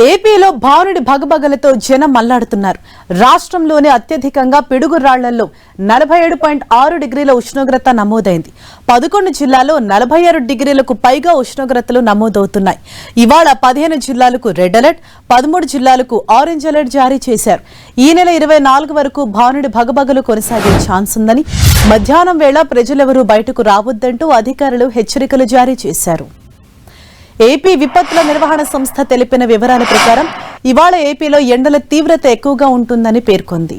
ఏపీలో భానుడి భగభగలతో జనం మల్లాడుతున్నారు. రాష్ట్రంలోనే అత్యధికంగా పిడుగురాళ్లలో 47.6 డిగ్రీల ఉష్ణోగ్రత నమోదైంది. 11 జిల్లాల్లో 46 డిగ్రీలకు పైగా ఉష్ణోగ్రతలు నమోదవుతున్నాయి. ఇవాళ 15 జిల్లాలకు రెడ్ అలర్ట్, 13 జిల్లాలకు ఆరెంజ్ అలర్ట్ జారీ చేశారు. ఈ నెల 24 వరకు భానుడి భగభగలు కొనసాగే ఛాన్స్ ఉందని, మధ్యాహ్నం వేళ ప్రజలెవరూ బయటకు రావద్దంటూ అధికారులు హెచ్చరికలు జారీ చేశారు. ఏపీ విపత్తుల నిర్వహణ సంస్థ తెలిపిన వివరాల ప్రకారం ఇవాళ ఏపీలో ఎండల తీవ్రత ఎక్కువగా ఉంటుందని పేర్కొంది.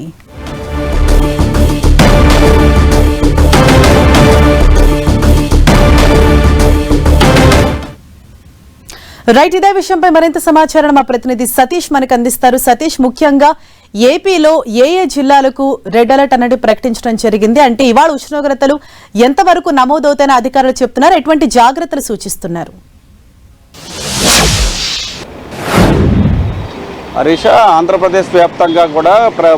రైట్, ఇదే విషయంపై మరింత సమాచారం మా ప్రతినిధి సతీష్ మనకు అందిస్తారు. సతీష్, ముఖ్యంగా ఏపీలో ఏ జిల్లాలకు రెడ్ అలర్ట్ అనేది ప్రకటించడం జరిగింది? అంటే ఇవాళ ఉష్ణోగ్రతలు ఎంతవరకు నమోదవుతాయని అధికారులు చెప్తున్నారు, ఎటువంటి జాగ్రత్తలు సూచిస్తున్నారు? హరీష, ఆంధ్రప్రదేశ్ వ్యాప్తంగా కూడా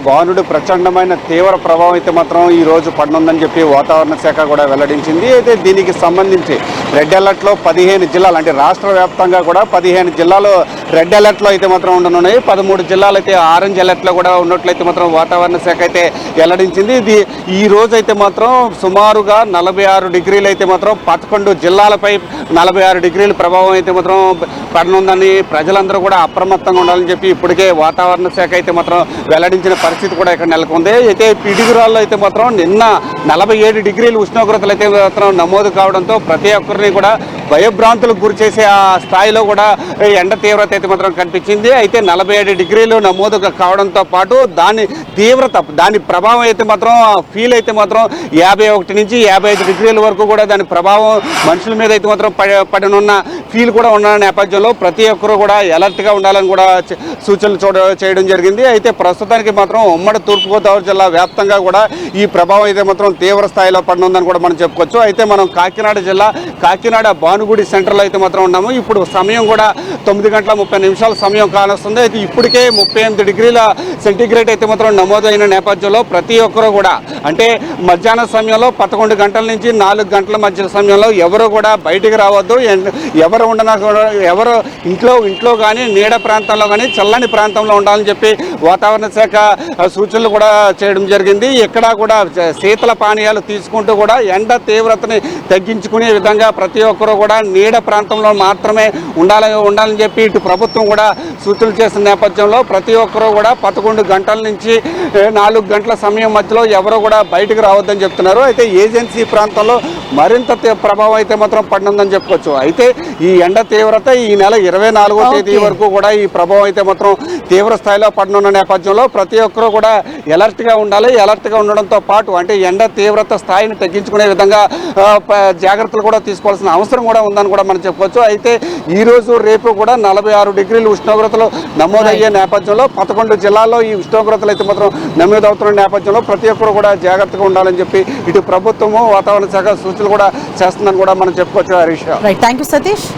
భానుడి ప్రచండమైన తీవ్ర ప్రభావం అయితే మాత్రం ఈ రోజు పడనుందని చెప్పి వాతావరణ శాఖ కూడా వెల్లడించింది. అయితే దీనికి సంబంధించి రెడ్ అలర్ట్లో 15 జిల్లాలు, అంటే రాష్ట్ర వ్యాప్తంగా కూడా 15 జిల్లాలు రెడ్ అలర్ట్లో అయితే మాత్రం ఉండనున్నాయి. 13 జిల్లాలు అయితే ఆరెంజ్ అలర్ట్లో కూడా ఉన్నట్లయితే మాత్రం వాతావరణ శాఖ అయితే వెల్లడించింది. ఇది ఈ రోజు అయితే మాత్రం సుమారుగా 46 డిగ్రీలు అయితే మాత్రం 11 జిల్లాలపై 46 డిగ్రీల ప్రభావం అయితే మాత్రం పడనుందని ప్రజలందరూ కూడా అప్రమత్తంగా ఉండాలని చెప్పి ఇప్పటికే వాతావరణ శాఖ అయితే మాత్రం వెల్లడించిన పరిస్థితి కూడా ఇక్కడ నెలకొంది. అయితే పిడుగురాల్లో అయితే మాత్రం నిన్న 47 డిగ్రీల ఉష్ణోగ్రతలు అయితే మాత్రం నమోదు కావడంతో ప్రతి ఒక్కరిని కూడా భయభ్రాంతులకు గురి చేసే ఆ స్థాయిలో కూడా ఎండ తీవ్రత అయితే మాత్రం కనిపించింది. అయితే 47 డిగ్రీలు నమోదు కావడంతో పాటు దాని తీవ్రత, దాని ప్రభావం అయితే మాత్రం ఫీల్ అయితే మాత్రం 51 నుంచి 55 డిగ్రీల వరకు కూడా దాని ప్రభావం మనుషుల మీద అయితే మాత్రం పడనున్న ఫీల్ కూడా ఉన్న నేపథ్యంలో ప్రతి ఒక్కరూ కూడా అలర్ట్గా ఉండాలని కూడా సూచనలు చేయడం జరిగింది. అయితే ప్రస్తుతానికి మాత్రం ఉమ్మడి తూర్పుగోదావరి జిల్లా వ్యాప్తంగా కూడా ఈ ప్రభావం అయితే మాత్రం తీవ్ర స్థాయిలో పడనుందని కూడా మనం చెప్పుకోవచ్చు. అయితే మనం కాకినాడ జిల్లా కాకినాడ భానుగుడి సెంటర్లో అయితే మాత్రం ఉన్నాము. ఇప్పుడు సమయం కూడా 9 గంటల 30 నిమిషాల సమయం కానొస్తుంది. అయితే ఇప్పటికే 38 డిగ్రీల సెంటీగ్రేడ్ అయితే మాత్రం నమోదైన నేపథ్యంలో ప్రతి ఒక్కరూ కూడా, అంటే మధ్యాహ్న సమయంలో 11 గంటల నుంచి 4 గంటల మధ్య సమయంలో ఎవరు కూడా బయటికి రావద్దు. ఎవరు ఎవరు ఇంట్లో కానీ నీడ ప్రాంతంలో కానీ చల్లని ప్రాంతంలో ఉండాలని చెప్పి వాతావరణ శాఖ సూచనలు కూడా చేయడం జరిగింది. ఎక్కడా కూడా శీతల పానీయాలు తీసుకుంటూ కూడా ఎండ తీవ్రతని తగ్గించుకునే విధంగా ప్రతి ఒక్కరూ కూడా నీడ ప్రాంతంలో మాత్రమే ఉండాలని చెప్పి ఇటు ప్రభుత్వం కూడా సూచనలు చేసిన నేపథ్యంలో ప్రతి ఒక్కరూ కూడా 11 గంటల నుంచి 4 గంటల సమయం మధ్యలో ఎవరు కూడా బయటకు రావద్దని చెప్తున్నారు. అయితే ఏజెన్సీ ప్రాంతంలో మరింత ప్రభావం అయితే మాత్రం పడినందని చెప్పుకోవచ్చు. అయితే ఈ ఎండ తీవ్రత ఈ నెల 24వ తేదీ వరకు కూడా ఈ ప్రభావం అయితే మాత్రం తీవ్ర స్థాయిలో పడనున్న నేపథ్యంలో ప్రతి ఒక్కరూ కూడా అలర్ట్గా ఉండాలి. అలర్ట్గా ఉండడంతో పాటు, అంటే ఎండ తీవ్రత స్థాయిని తగ్గించుకునే విధంగా జాగ్రత్తలు కూడా తీసుకోవాల్సిన అవసరం కూడా ఉందని కూడా మనం చెప్పుకోవచ్చు. అయితే ఈ రోజు రేపు కూడా 46 డిగ్రీల ఉష్ణోగ్రతలు నమోదయ్యే నేపథ్యంలో 11 జిల్లాల్లో ఈ ఉష్ణోగ్రతలు అయితే మాత్రం నమోదవుతున్న నేపథ్యంలో ప్రతి ఒక్కరు కూడా జాగ్రత్తగా ఉండాలని చెప్పి ఇటు ప్రభుత్వము వాతావరణ శాఖ సూచనలు కూడా చేస్తుందని కూడా మనం చెప్పుకోవచ్చు. Harish, thank you Satish.